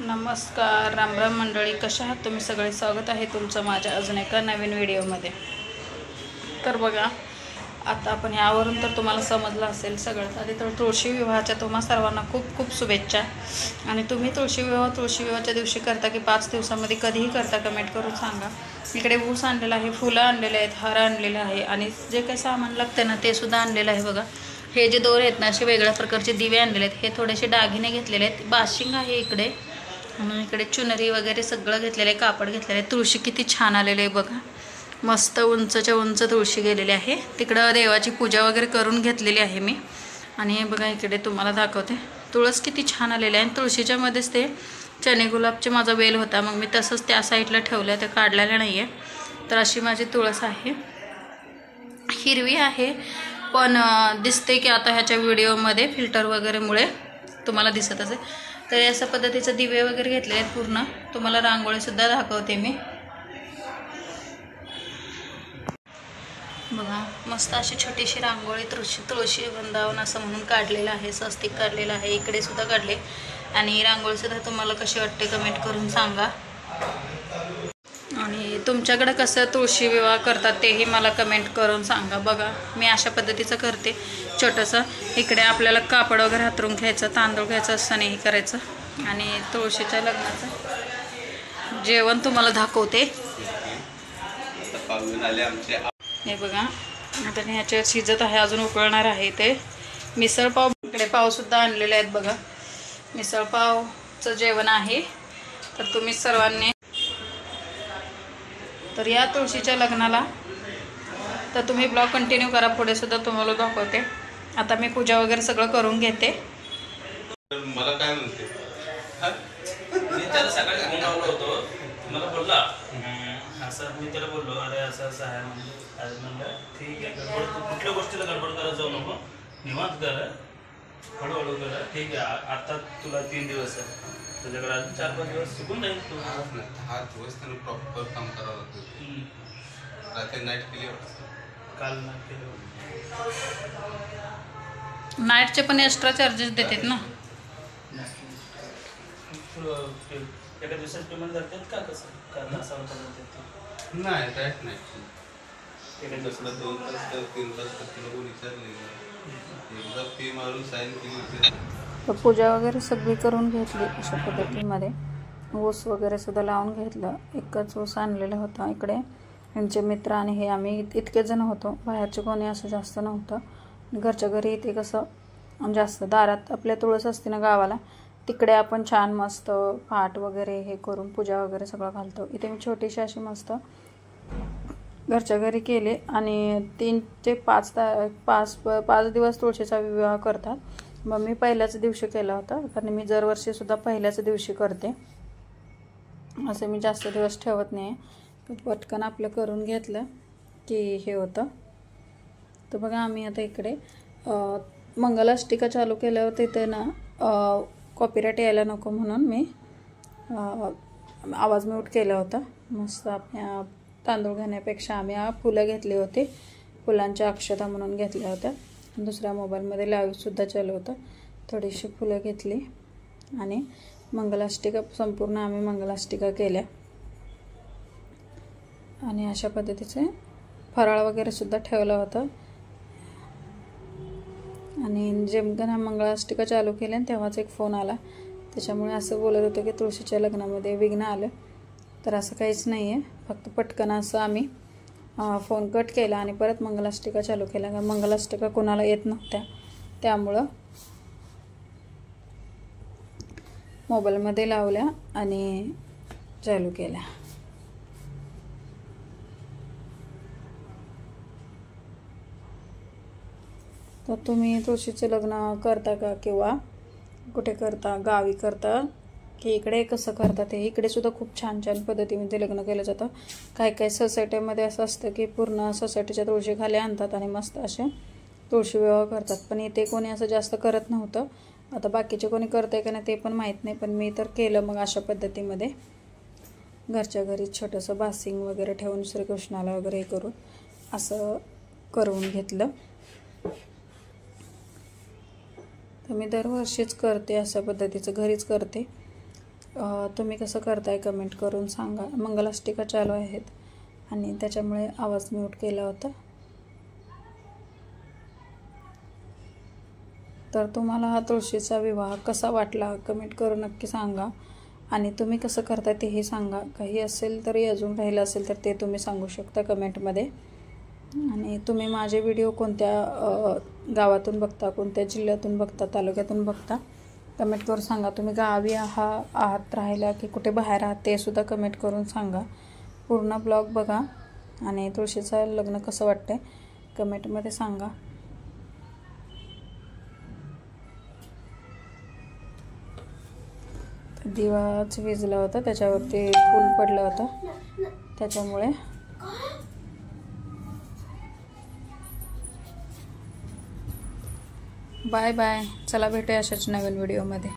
नमस्कार, रामराम मंडळी, कशा आहात तुम्ही सगळे? स्वागत आहे तुमचं माझ्या अजून एका नवीन व्हिडिओमध्ये. तर बघा, आता आपण यावरून तर तुम्हाला समजलं असेल. सगळ्यात आधी तर तुळशी विवाहाच्या तुम्हा सर्वांना खूप खूप शुभेच्छा. आणि तुम्ही तुळशी विवाहाच्या दिवशी करता की 5 दिवसामध्ये कधीही करता, कमेंट करून सांगा. इकडे ऊस आणलेला आहे, फुलं आणलेले आहेत, हार आणलेले आहे आणि जे काही सामान लागतं ना ते सुद्धा आणलेलं आहे. बघा, हे जे दोरे आहेत ना, असे वेगळ्या प्रकारचे दिवे आणलेले आहेत. हे थोडेसे दागिने घेतलेले आहेत. बाशिंग आहे इकडे, म्हणून इकडे चुनरी वगैरे सगळं घेतलेलं आहे. कापड घेतलेलं आहे. तुळशी किती छान आलेले आहे बघा, मस्त उंचच्या उंच तुळशी गेलेली आहे. तिकडं देवाची पूजा वगैरे करून घेतलेली आहे मी. आणि बघा इकडे तुम्हाला दाखवते, तुळस किती छान आलेले आहे. आणि तुळशीच्या मध्येच ते चने गुलाबचे माझा वेल होता, मग मी तसंच त्या साईडला ठेवलं, ते काढलेलं नाही आहे. तर अशी माझी तुळस आहे, हिरवी आहे, पण दिसते की आता ह्याच्या व्हिडिओमध्ये फिल्टर वगैरेमुळे तुम्हाला दिसत असेल. तर अशा पद्धतीचे दिवे वगैरे घेतले आहेत पूर्ण. तुम्हाला रांगोळीसुद्धा दाखवते मी. बघा, मस्त अशी छोटीशी रांगोळी तुळशी वृंदावन असं म्हणून काढलेलं आहे, स्वस्तिक काढलेलं आहे. इकडे सुद्धा काढले. आणि रांगोळीसुद्धा तुम्हाला कशी वाटते कमेंट करून सांगा. आणि तुमच्याकडे कसं तुळशी विवाह करतात तेही मला कमेंट करून सांगा. बघा, मी अशा पद्धतीचं करते छोटंसं. इकडे आपल्याला कापड वगैरे हातरून घ्यायचं, तांदूळ घ्यायचं, असं हे करायचं. आणि तुळशीच्या लग्नाचं जेवण तुम्हाला दाखवते. हे बघा, आता ह्याच्यावर शिजत आहे, अजून उकळणार आहे. ते मिसळपाव, इकडे पावसुद्धा आणलेले आहेत बघा. मिसळपावचं जेवण आहे. तर तुम्ही सर्वांनी तर या तुळशीच्या लग्नाला तर तुम्ही ब्लॉग कंटिन्यू करा, पुढे सुद्धा तुम्हाला दाखवते. आता मी पूजा वगैरे सगळं करून घेते. मला काय म्हणते, मी त्याला सकाळी फोन लावला होतो, मला बोलला असं. मी त्याला बोललो, अरे असं असं आहे म्हणलं ठीक आहे, गडबड कुठल्या गोष्टीला गडबड करत जाऊ नको, निवांत करा, हळूहळू करा. ठीक आहे, आता तुला 3 दिवस आहे, तुझ्याकडे अजून 4-5 दिवस शिकून जाईल तू. 10 दिवस त्यानं प्रॉपर काम करावं लागतं. रात्री नाईट केली, काल नाईट केलं. नाईटचे पण एक्स्ट्रा चार्जेस देतात ना. एका दिवसात पेमेंट करतात का, कसं का तासावर करतात? नाही डायरेक्ट नाही. एका दिवसाला 2 तास तर 3 तास तर तुला कोण विचारले, एकदा पे मारून साईन केली. तर पूजा वगैरे सगळी करून घेतली अशा पद्धतीमध्ये. ऊस वगैरे सुद्धा लावून घेतलं. एकच ऊस आणलेला होता. इकडे यांचे मित्र आणि हे आम्ही इतके जण होतो, बाहेरचे कोणी असं जास्त नव्हतं. घरच्या घरी इथे कसं जास्त दारात आपल्या तुळस असते ना गावाला, तिकडे आपण छान मस्त पाट वगैरे हे करून पूजा वगैरे सगळं घालतो. इथे मी छोटीशी अशी मस्त घरच्या घरी केले. आणि 3 ते 5 दिवस तुळशीचा विवाह करतात. मग मी पहिल्याच दिवशी केला होता, कारण मी दरवर्षीसुद्धा पहिल्याच दिवशी करते. असं मी जास्त दिवस ठेवत नाही. पटकन आपलं करून घेतलं की हे होतं. तर बघा, आम्ही आता इकडे मंगलाष्टिका चालू केल्यावर तिथे ना कॉपीराईट यायला नको म्हणून मी आवाज म्यूट केला होता. मस्त आपल्या तांदूळ घेण्यापेक्षा आम्ही फुलं घेतली होती, फुलांच्या अक्षता म्हणून घेतल्या होत्या. दुसऱ्या मोबाईलमध्ये लाईव्हसुद्धा चालू होतं. थोडीशी फुलं घेतली आणि मंगलाष्टिका संपूर्ण आम्ही मंगलाष्टिका केल्या. आणि अशा पद्धतीचे फराळ वगैरे सुद्धा ठेवलं होतं. आणि जेमकन मंगलाष्टिका चालू केल्या तेव्हाच एक फोन आला. त्याच्यामुळे असं बोलत होतं की तुळशीच्या लग्नामध्ये विघ्न आलं. तर असं काहीच नाही आहे, फक्त पटकन असं आम्ही फोन कट केला आणि परत मंगलाष्टिका चालू केला. कारण मंगलाष्टिका कोणाला येत नव्हत्या, त्यामुळं मोबाईलमध्ये लावल्या आणि चालू केल्या. तर तुम्ही तुळशीचं लग्न करता का, किंवा कुठे करता, गावी करता की इकडे कसं करतात? हे इकडे सुद्धा खूप छान छान पद्धतीमध्ये लग्न केलं जातं. काही सोसायटीमध्ये असं असतं की पूर्ण सोसायटीच्या तुळशी खाली आणतात आणि मस्त असे तुळशी विवाह करतात. पण इथे कोणी असं जास्त करत नव्हतं. आता बाकीचे कोणी करतंय का नाही ते पण माहीत नाही, पण मी तर केलं. मग अशा पद्धतीमध्ये घरच्या घरी छोटंसं बासिंग वगैरे ठेवून श्रीकृष्णाला वगैरे हे करून असं करून घेतलं. तर मी दरवर्षीच करते, अशा पद्धतीचं घरीच करते. तुम्ही कसं करताय कमेंट करून सांगा. मंगलाष्टिका चालू आहेत आणि त्याच्यामुळे आवाज म्यूट केला होता. तर तुम्हाला हा तुळशीचा विवाह कसा वाटला कमेंट करून नक्की सांगा. आणि तुम्ही कसं करताय तेही सांगा. काही असेल तरी अजून राहिलं असेल तर ते तुम्ही सांगू शकता कमेंटमध्ये. आणि तुम्ही माझे व्हिडिओ कोणत्या गावातून बघता, कोणत्या जिल्ह्यातून बघता, तालुक्यातून बघता कमेंट करून सांगा. तुम्ही गावी आहात राहायला की कुठे बाहेर आहात ते सुद्धा कमेंट करून सांगा. पूर्ण ब्लॉग बघा आणि तुळशीचं लग्न कसं वाटतंय कमेंटमध्ये सांगा. दिवाच विजला होता, त्याच्यावरती फूल पडलं होतं त्याच्यामुळे. Bye bye. चला भेटूया अशाच नवीन व्हिडिओमध्ये.